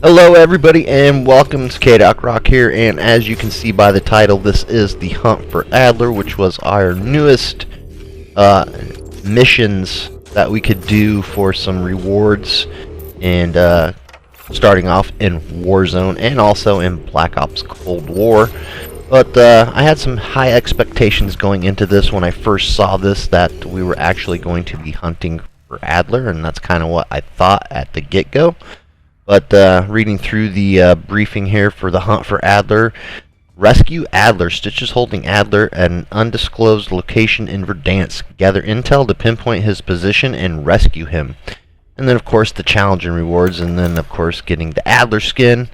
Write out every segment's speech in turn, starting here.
Hello everybody and welcome to K-Doc Rock here, and as you can see by the title, this is the Hunt for Adler, which was our newest missions that we could do for some rewards, and starting off in Warzone and also in Black Ops Cold War. But I had some high expectations going into this when I first saw this, that we were actually going to be hunting for Adler, and that's kind of what I thought at the get-go. But reading through the briefing here for the Hunt for Adler, rescue Adler. Stitches holding Adler at an undisclosed location in Verdansk. Gather intel to pinpoint his position and rescue him. And then, of course, the challenge and rewards, and then, of course, getting the Adler skin.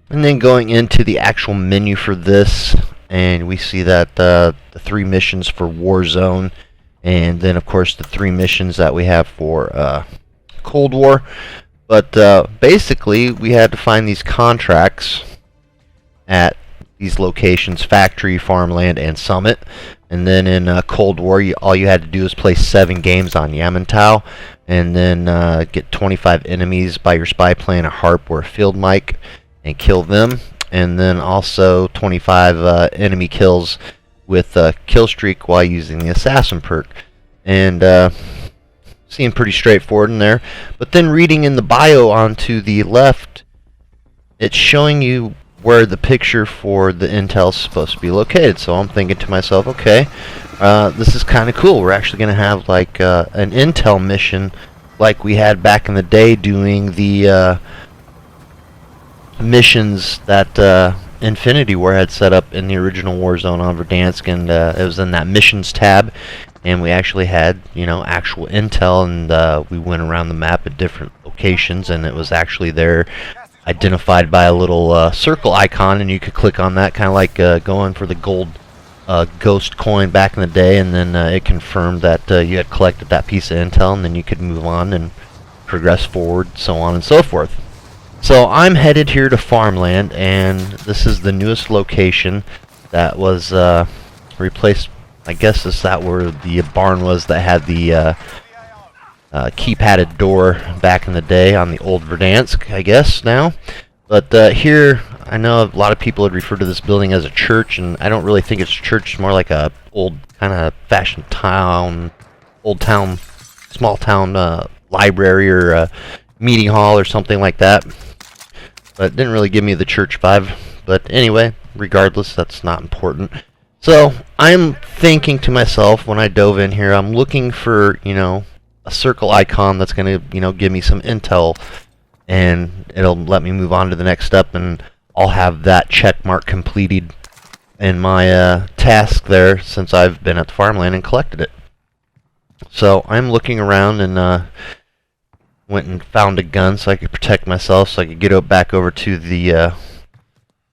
And then going into the actual menu for this, and we see that the 3 missions for Warzone, and then, of course, the 3 missions that we have for Cold War. But basically, we had to find these contracts at these locations: Factory, Farmland, and Summit. And then in Cold War, all you had to do was play 7 games on Yamantau, and then get 25 enemies by your spy playing a harp or a field mic, and kill them. And then also 25 enemy kills with a kill streak while using the assassin perk. And seemed pretty straightforward in there. But then reading in the bio onto the left, it's showing you where the picture for the intel is supposed to be located. So I'm thinking to myself, okay, this is kind of cool. We're actually going to have like an intel mission like we had back in the day, doing the missions that Infinity War had set up in the original Warzone on Verdansk, and it was in that missions tab. And we actually had, actual intel, and we went around the map at different locations, and it was actually there, identified by a little circle icon, and you could click on that, kind of like going for the gold ghost coin back in the day, and then it confirmed that you had collected that piece of intel, and then you could move on and progress forward, so on and so forth. So I'm headed here to Farmland, and this is the newest location that was replaced. I guess is that where the barn was that had the key-padded door back in the day on the old Verdansk, I guess, now. But here, I know a lot of people had referred to this building as a church, and I don't really think it's a church. It's more like a old kind of fashioned town, small town library or meeting hall or something like that. But it didn't really give me the church vibe. But anyway, regardless, that's not important. So I'm thinking to myself when I dove in here, I'm looking for, a circle icon that's going to, give me some intel, and it'll let me move on to the next step, and I'll have that check mark completed in my task there, since I've been at the farmland and collected it. So I'm looking around, and went and found a gun so I could protect myself, so I could get back over to the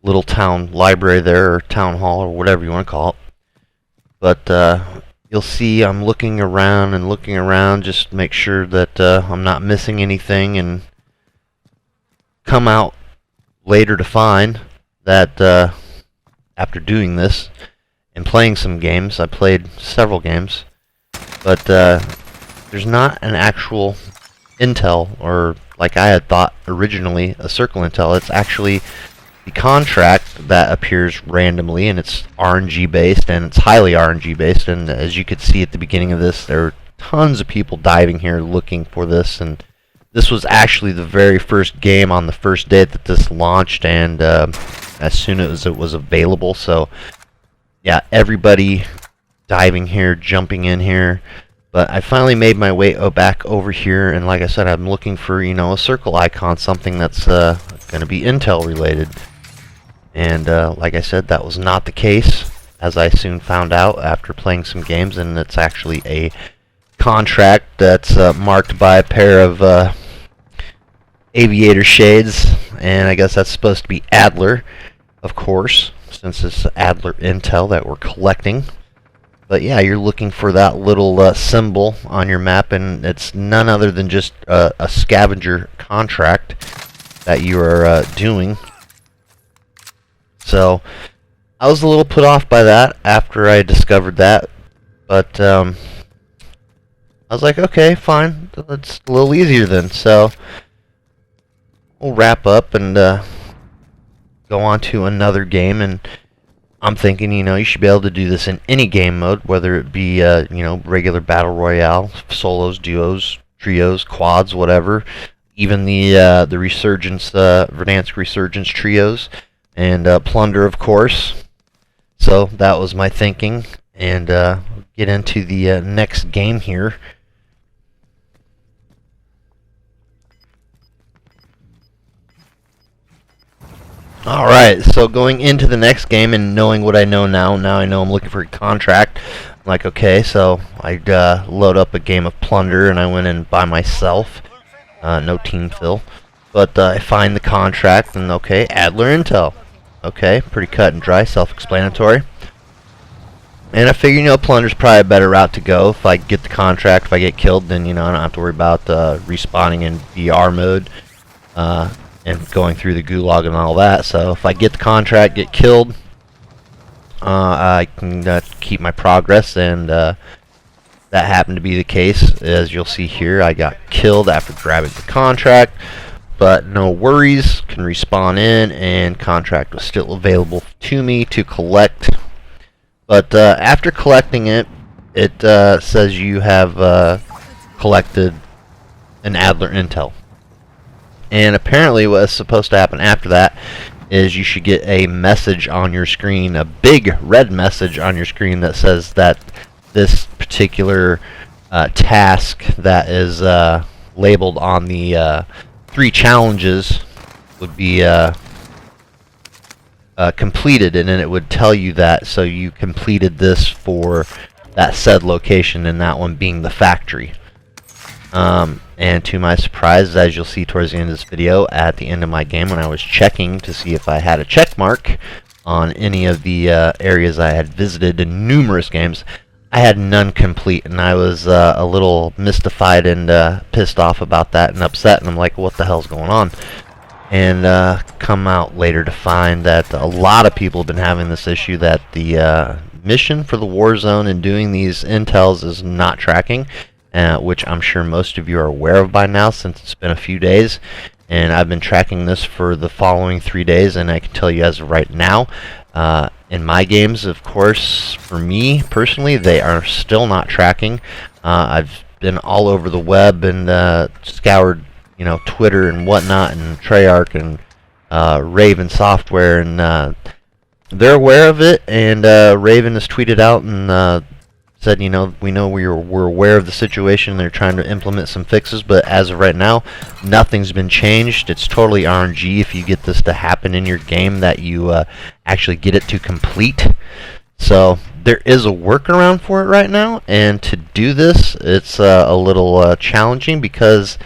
little town library there, or town hall, or whatever you want to call it. But you'll see I'm looking around and looking around, just to make sure that I'm not missing anything, and come out later to find that after doing this and playing some games, I played several games, but there's not an actual intel, or like I had thought originally, a circle intel. It's actually the contract that appears randomly, and it's RNG based, and it's highly RNG based. And as you could see at the beginning of this, there are tons of people diving here looking for this, and this was actually the very first game on the first day that this launched, and as soon as it was available. So yeah, everybody diving here, jumping in here. But I finally made my way back over here, and like I said, I'm looking for, a circle icon, something that's going to be intel related. And like I said, that was not the case, as I soon found out after playing some games, and it's actually a contract that's marked by a pair of aviator shades, and I guess that's supposed to be Adler, of course, since it's Adler intel that we're collecting. But yeah, you're looking for that little symbol on your map, and it's none other than just a scavenger contract that you are doing. So I was a little put off by that after I discovered that, but I was like, okay, fine, it's a little easier then. So we'll wrap up and go on to another game. And I'm thinking, you should be able to do this in any game mode, whether it be, regular battle royale, solos, duos, trios, quads, whatever. Even the Resurgence, Verdansk Resurgence trios, and Plunder, of course. So that was my thinking, and get into the next game here. Alright, so going into the next game and knowing what I know now I know I'm looking for a contract. I'm like, okay, so I'd load up a game of Plunder, and I went in by myself. No team fill. But I find the contract, and okay, Adler intel. Okay, pretty cut and dry, self-explanatory. And I figure, Plunder's probably a better route to go. If I get the contract, if I get killed, then, I don't have to worry about respawning in VR mode. And going through the gulag and all that. So if I get the contract, get killed, I can keep my progress, and that happened to be the case. As you'll see here, I got killed after grabbing the contract, but no worries, can respawn in, and contract was still available to me to collect. But after collecting it, it says you have collected an Adler intel. And apparently what's supposed to happen after that is you should get a message on your screen, a big red message on your screen that says that this particular task that is labeled on the 3 challenges would be completed, and then it would tell you that, so you completed this for that said location, and that one being the factory. And to my surprise, as you'll see towards the end of this video, at the end of my game when I was checking to see if I had a check mark on any of the areas I had visited in numerous games, I had none complete, and I was a little mystified and pissed off about that and upset, and I'm like, what the hell's going on? And come out later to find that a lot of people have been having this issue, that the mission for the Warzone and doing these intels is not tracking. Which I'm sure most of you are aware of by now, since it's been a few days, and I've been tracking this for the following 3 days, and I can tell you as of right now, in my games, of course, for me personally, they are still not tracking. I've been all over the web and scoured, Twitter and whatnot, and Treyarch and Raven Software, and they're aware of it, and Raven has tweeted out and said, we know we're aware of the situation. They're trying to implement some fixes, but as of right now, nothing's been changed. It's totally RNG if you get this to happen in your game, that you actually get it to complete. So there is a workaround for it right now, and to do this, it's a little challenging, because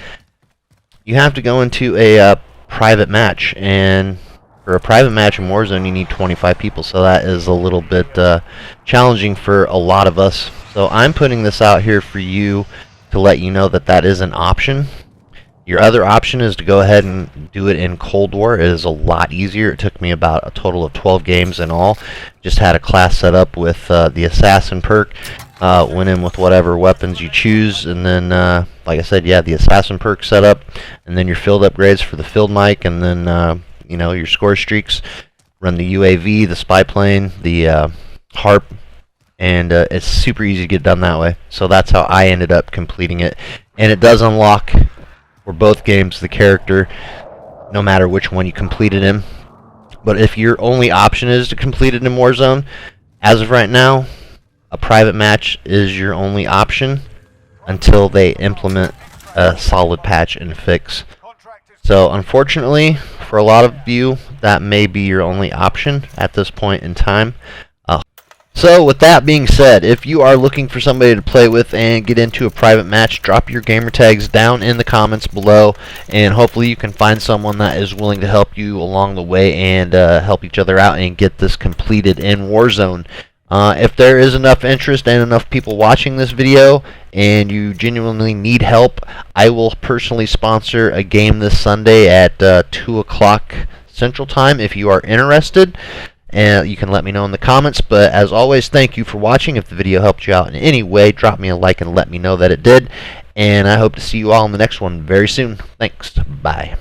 you have to go into a private match, and for a private match in Warzone, you need 25 people, so that is a little bit challenging for a lot of us. So I'm putting this out here for you to let you know that that is an option. Your other option is to go ahead and do it in Cold War. It is a lot easier. It took me about a total of 12 games in all. Just had a class set up with the Assassin perk. Went in with whatever weapons you choose, and then, like I said, the Assassin perk set up, and then your field upgrades for the field mic, and then your score streaks, run the UAV, the spy plane, the harp, and it's super easy to get done that way. So that's how I ended up completing it, and it does unlock for both games the character, no matter which one you completed in. But if your only option is to complete it in Warzone, as of right now, a private match is your only option until they implement a solid patch and fix. So unfortunately, for a lot of you, that may be your only option at this point in time. So with that being said, if you are looking for somebody to play with and get into a private match, drop your gamer tags down in the comments below, and hopefully you can find someone that is willing to help you along the way and help each other out and get this completed in Warzone. If there is enough interest and enough people watching this video and you genuinely need help, I will personally sponsor a game this Sunday at 2 o'clock Central Time if you are interested. And you can let me know in the comments. But as always, thank you for watching. If the video helped you out in any way, drop me a like and let me know that it did. And I hope to see you all in the next one very soon. Thanks. Bye.